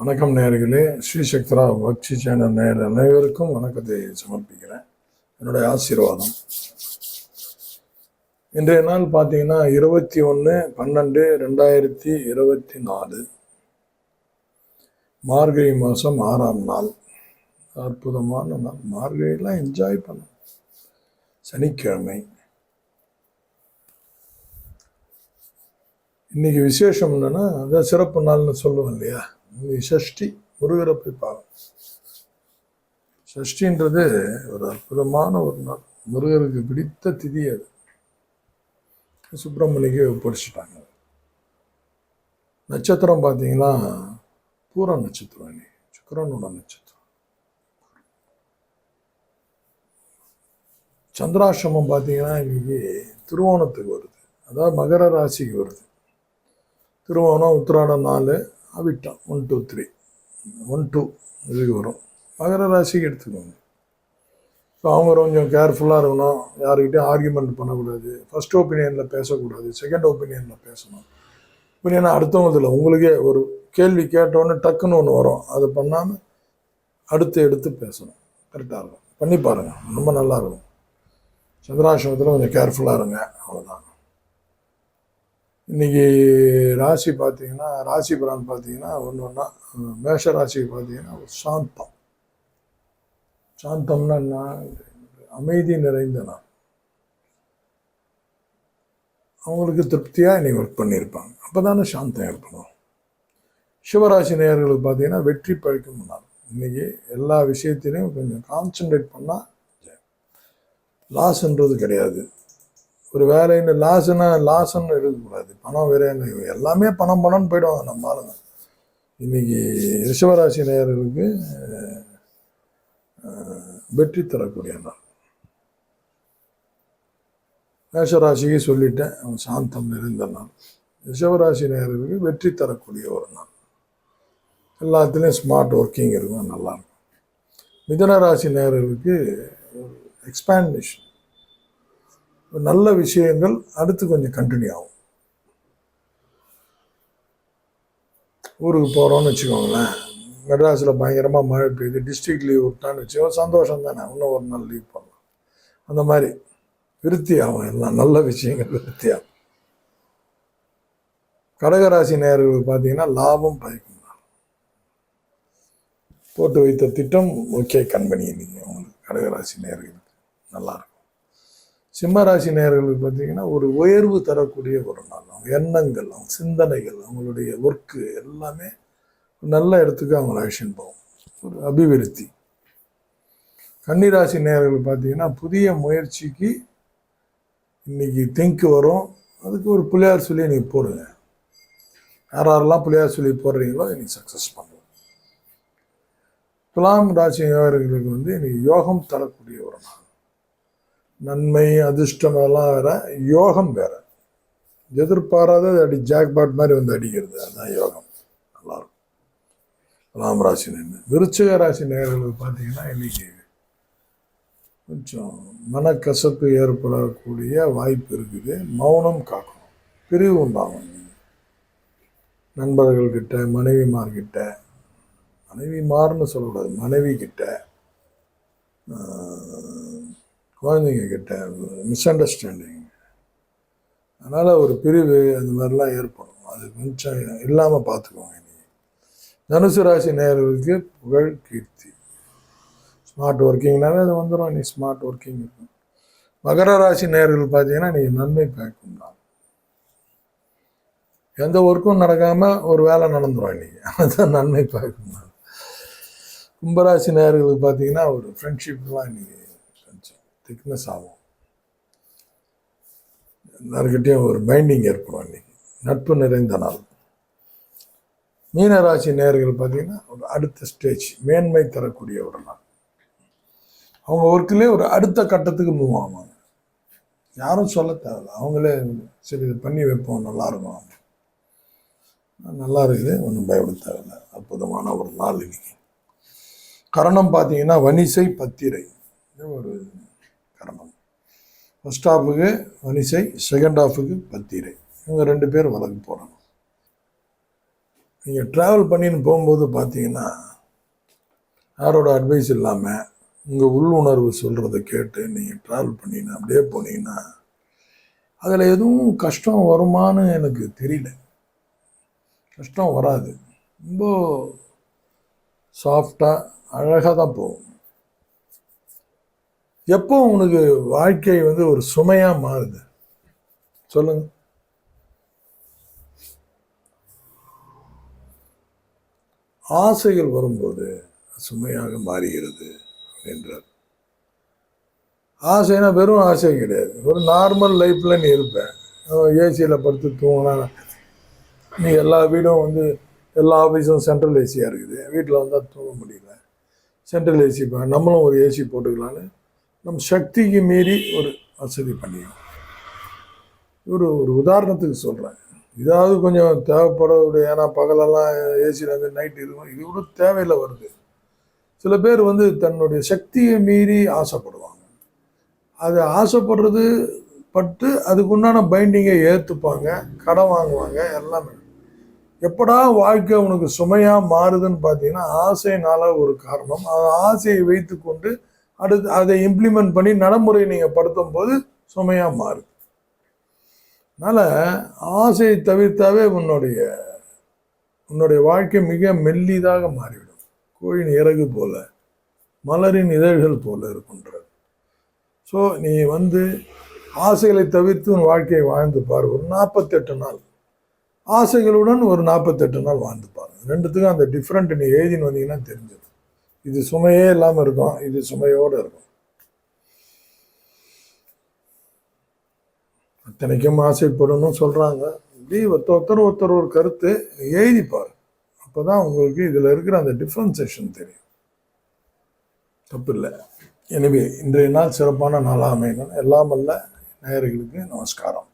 வணக்கம் நேயர்களே, ஸ்ரீ சக்திரா பக்தி சேனல் நேயர் அனைவருக்கும் வணக்கத்தை சமர்ப்பிக்கிறேன். என்னுடைய ஆசீர்வாதம். இன்றைய நாள் பார்த்தீங்கன்னா 21/12/2024 மார்கழி மாதம் 6ஆம் நாள். அற்புதமான நாள். மார்கழியெல்லாம் என்ஜாய் பண்ணும். சனிக்கிழமை. இன்னைக்கு விசேஷம் என்னன்னா, அதான் சிறப்பு நாள்னு சொல்லுவோம் இல்லையா, இன்னைக்கு சஷ்டி. முருகரை போய் பார்க்கணும். சஷ்டின்றது ஒரு அற்புதமான ஒரு நாள். முருகருக்கு பிடித்த திதி அது. சுப்பிரமணிக்கு படிச்சுட்டாங்க. நட்சத்திரம் பார்த்தீங்கன்னா பூர நட்சத்திரம், இன்னைக்கு சுக்கிரனோட நட்சத்திரம். சந்திராசிரமம் பார்த்தீங்கன்னா இன்னைக்கு திருவோணத்துக்கு வருது, அதாவது மகர ராசிக்கு வருது. திருவோணம், உத்திராடம் 4, அவிட்டம் 1, 2, 3, 1, 2 இதுக்கு வரும். மகர ராசிக்கு எடுத்துக்கோங்க. ஸோ அவங்க கொஞ்சம் கேர்ஃபுல்லாக இருக்கணும். யாருக்கிட்டையும் ஆர்கியூமெண்ட் பண்ணக்கூடாது. ஃபர்ஸ்ட் ஒப்பீனியனில் பேசக்கூடாது, செகண்ட் ஒப்பீனியனில் பேசணும். ஒப்பீனியனை அடுத்தவங்களதில் உங்களுக்கே ஒரு கேள்வி கேட்டோன்னு டக்குன்னு ஒன்று வரும், அதை பண்ணாமல் எடுத்து பேசணும். கரெக்டாக இருக்கும். பண்ணி பாருங்கள், ரொம்ப நல்லாயிருக்கும். சந்திராசிரமத்தில் கொஞ்சம் கேர்ஃபுல்லாக இருங்க, அவ்வளோதான். இன்றைக்கி ராசி பார்த்தீங்கன்னா, ராசி பலன் பார்த்தீங்கன்னா ஒன்றா மேஷ ராசிக்கு பார்த்தீங்கன்னா ஒரு சாந்தம். சாந்தம்னா என்ன? அமைதி நிறைந்த நாள். அவங்களுக்கு திருப்தியாக இன்னைக்கு ஒர்க் பண்ணியிருப்பாங்க. அப்போ தானே சாந்தம் ஏற்படும். சிவராசி நேயர்களுக்கு பார்த்தீங்கன்னா வெற்றி பழிக்கும் நாள். இன்றைக்கி எல்லா விஷயத்திலையும் கொஞ்சம் கான்சன்ட்ரேட் பண்ணால் லாஸ்ன்றது கிடையாது. ஒரு வேலைன்னு லாஸ்ன்னு இருக்கக்கூடாது. பணம் வேற எல்லாமே பணம்னு போயிடுவாங்க நம்ம ஆளுங்க. இன்னைக்கு ரிஷபராசி நேயர்களுக்கு வெற்றி தரக்கூடிய நாள். மேஷராசிக்கு சொல்லிட்டேன், அவன் சாந்தம் நிறைந்த நாள். ரிஷபராசி நேயர்களுக்கு வெற்றி தரக்கூடிய ஒரு நாள். எல்லாத்துலேயும் ஸ்மார்ட் ஒர்க்கிங் இருக்கும், நல்லாயிருக்கும். மிதுன ராசி நேயர்களுக்கு எக்ஸ்பேண்டேஷன், நல்ல விஷயங்கள் அடுத்து கொஞ்சம் கண்டினியூ ஆகும். ஊருக்கு போகிறோன்னு வச்சுக்கோங்களேன், மெட்ராஸில் பயங்கரமாக மழை பெய்யுது, டிஸ்ட்ரிக்ட் லீவ் விட்டான்னு வச்சுக்கோ, சந்தோஷம் தானே, இன்னும் ஒரு நாள் லீவ் பண்ணலாம். அந்த மாதிரி விருத்தி ஆகும், எல்லாம் நல்ல விஷயங்கள் விருத்தி ஆகும். கடகராசி நேயர்களுக்கு பார்த்தீங்கன்னா லாபம் பயக்கும். போட்டு வைத்த திட்டம் ஓகே கம்பெனி இன்னைக்கு அவங்களுக்கு கடகராசி நேயர்களுக்கு நல்லாயிருக்கும். சிம்மராசி நேயர்களுக்கு பார்த்தீங்கன்னா ஒரு உயர்வு தரக்கூடிய ஒரு நாள். அவங்க எண்ணங்கள், அவங்க சிந்தனைகள், அவங்களுடைய ஒர்க்கு எல்லாமே நல்ல இடத்துக்கு அவங்க ஆக்ஷன் போகும், ஒரு அபிவிருத்தி. கன்னிராசி நேயர்கள் பார்த்தீங்கன்னா புதிய முயற்சிக்கு இன்னைக்கு திங்க் வரும். அதுக்கு ஒரு பிள்ளையார் சொல்லி நீங்கள் போடுங்க. யாரெல்லாம் பிள்ளையார் சொல்லி போடுறீங்களோ இன்னைக்கு சக்ஸஸ் பண்ணுவோம். துலாம் ராசி நேயர்களுக்கு இன்னைக்கு யோகம் தரக்கூடிய ஒரு நாள். நன்மை, அதிர்ஷ்டம் எல்லாம் வேற, யோகம் வேற. எதிர்பாராத அடி ஜாக்பாட் மாதிரி அடிக்கிறது, அதுதான் யோகம். நல்லாயிருக்கும். துலாம் ராசி நேயர். விருச்சிக ராசி நேயர்களுக்கு பார்த்தீங்கன்னா இன்னைக்கு கொஞ்சம் மனக்கசப்பு ஏற்படக்கூடிய வாய்ப்பு இருக்குது. மௌனம் காக்கணும். பிரிவு உண்டாகும். நண்பர்கள்கிட்ட, மனைவிமார்னு சொல்லக்கூடாது, மனைவி கிட்ட, குழந்தைங்க கிட்ட மிஸ் அண்டர்ஸ்டாண்டிங், அதனால் ஒரு பிரிவு அந்த மாதிரிலாம் ஏற்படும். அது கொஞ்சம் இல்லாமல் பார்த்துக்கோங்க. தனுசு ராசி நேயர்களுக்கு புகழ், கீர்த்தி, ஸ்மார்ட் ஒர்க்கிங்னாவே அது வந்துடும். நீ ஸ்மார்ட் ஒர்க்கிங் இருக்கும். மகர ராசி நேயர்கள் பார்த்தீங்கன்னா நீ நன்மை பயக்கும் தான். எந்த ஒர்க்கும் நடக்காமல் ஒரு வேலை நடந்துடும் இன்னைக்கு, அதுதான் நன்மை பயக்கும் தான். கும்பராசி நேயர்களுக்கு பார்த்தீங்கன்னா ஒரு ஃப்ரெண்ட்ஷிப்லாம் இன்னைக்கு கொஞ்சம் திக்னஸ் ஆகும். எல்லாருக்கிட்டையும் ஒரு பைண்டிங் ஏற்படும். இன்னைக்கு நட்பு நிறைந்த நாள். மீனராசி நேயர்கள் பார்த்தீங்கன்னா ஒரு அடுத்த ஸ்டேஜ், மேன்மை தரக்கூடிய ஒரு நாள். அவங்க ஒர்க்கிலே ஒரு அடுத்த கட்டத்துக்கு மூவ் ஆவாங்க. யாரும் சொல்ல தேவையில்ல, அவங்களே சரி இது பண்ணி வைப்போம், நல்லாயிருக்கும், நல்லா இருக்குது, ஒன்றும் பயப்பட தேவையில்லை. அற்புதமான ஒரு நாள் இன்னைக்கு. கரணம் பார்த்தீங்கன்னா வனிசை, பத்திரை. ஒரு கரணம். ஃபர்ஸ்ட் ஹாஃபுக்கு வனிசை, செகண்ட் ஹாஃபுக்கு பத்திரை. இவங்க 2 பேரும் விலகு போகிறாங்க. நீங்கள் ட்ராவல் பண்ணின்னு போகும்போது பார்த்தீங்கன்னா யாரோட அட்வைஸ் இல்லாமல் உங்கள் உள்ளுணர்வு சொல்கிறத கேட்டு நீங்கள் ட்ராவல் பண்ணிங்கன்னா அப்படியே போனீங்கன்னா அதில் எதுவும் கஷ்டம் வருமானு எனக்கு தெரியல. கஷ்டம் வராது. ரொம்ப சாஃப்டாக அழகாக தான் போகும். எப்போ உனக்கு வாழ்க்கை வந்து ஒரு சுமையாக மாறுது சொல்லுங்க? ஆசைகள் வரும்போது சுமையாக மாறுகிறது என்றார். ஆசைனா வெறும் ஆசை கிடையாது. ஒரு நார்மல் லைஃப்பில் நீ இருப்ப. ஏசியில் படுத்து தூங்கினா நீ எல்லா வீடும் வந்து எல்லா ஆஃபீஸும் சென்ட்ரல் ஏசியாக இருக்குது. வீட்டில் வந்தால் தூங்க முடியல. சென்ட்ரல் ஏசி நம்மளும் ஒரு ஏசி போட்டுக்கலான்னு நம்ம சக்திக்கு மீறி ஒரு வசதி பண்ணிக்கணும். ஒரு உதாரணத்துக்கு சொல்கிறேன். இதாவது கொஞ்சம் தேவைப்படக்கூடிய, ஏன்னா பகலெல்லாம் ஏசியில் வந்து நைட் இருக்கும், இது கூட தேவையில்லை வருது. சில பேர் வந்து தன்னுடைய சக்தியை மீறி ஆசைப்படுவாங்க. அது ஆசைப்படுறது பட்டு அதுக்குண்டான பைண்டிங்கை ஏற்றுப்பாங்க, கடன் வாங்குவாங்க, எல்லாமே. எப்படா வாழ்க்கை உனக்கு சுமையாக மாறுதுன்னு பார்த்தீங்கன்னா ஆசைனால ஒரு காரணம். அந்த ஆசையை வைத்து கொண்டு அடுத்து அதை இம்ப்ளிமெண்ட் பண்ணி நடைமுறை நீங்கள் படுத்தும் போது சுமையாக மாறுது. அதனால் ஆசையை தவிர்த்தாவே உன்னுடைய வாழ்க்கை மிக மெல்லிதாக மாறிவிடும். கோழின் இறகு போல, மலரின் இதழ்கள் போல இருக்கின்றது. ஸோ நீ வந்து ஆசைகளை தவிர்த்து உன் வாழ்க்கையை வாழ்ந்து பாரு. ஒரு 48 நாள் ஆசைகளுடன் ஒரு 48 நாள் வாழ்ந்து பாருங்க. ரெண்டுத்துக்கும் அந்த டிஃப்ரெண்ட் நீ எழுதின்னு வந்தீங்கன்னா தெரிஞ்சிடும். இது சுமையே இல்லாமல் இருக்கும், இது சுமையோடு இருக்கும். அத்தனைக்கும் ஆசைப்படணும்னு சொல்கிறாங்க. இப்படி ஒருத்தர் ஒரு கருத்து எழுதிப்பார். அப்போ தான் உங்களுக்கு இதில் இருக்கிற அந்த டிஃப்ரென்சேஷன் தெரியும். தப்பு இல்லை. எனவே இன்றைய நாள் சிறப்பான நாளாக அமையணும். எல்லாம் வல்ல நேயர்களுக்கு நமஸ்காரம்.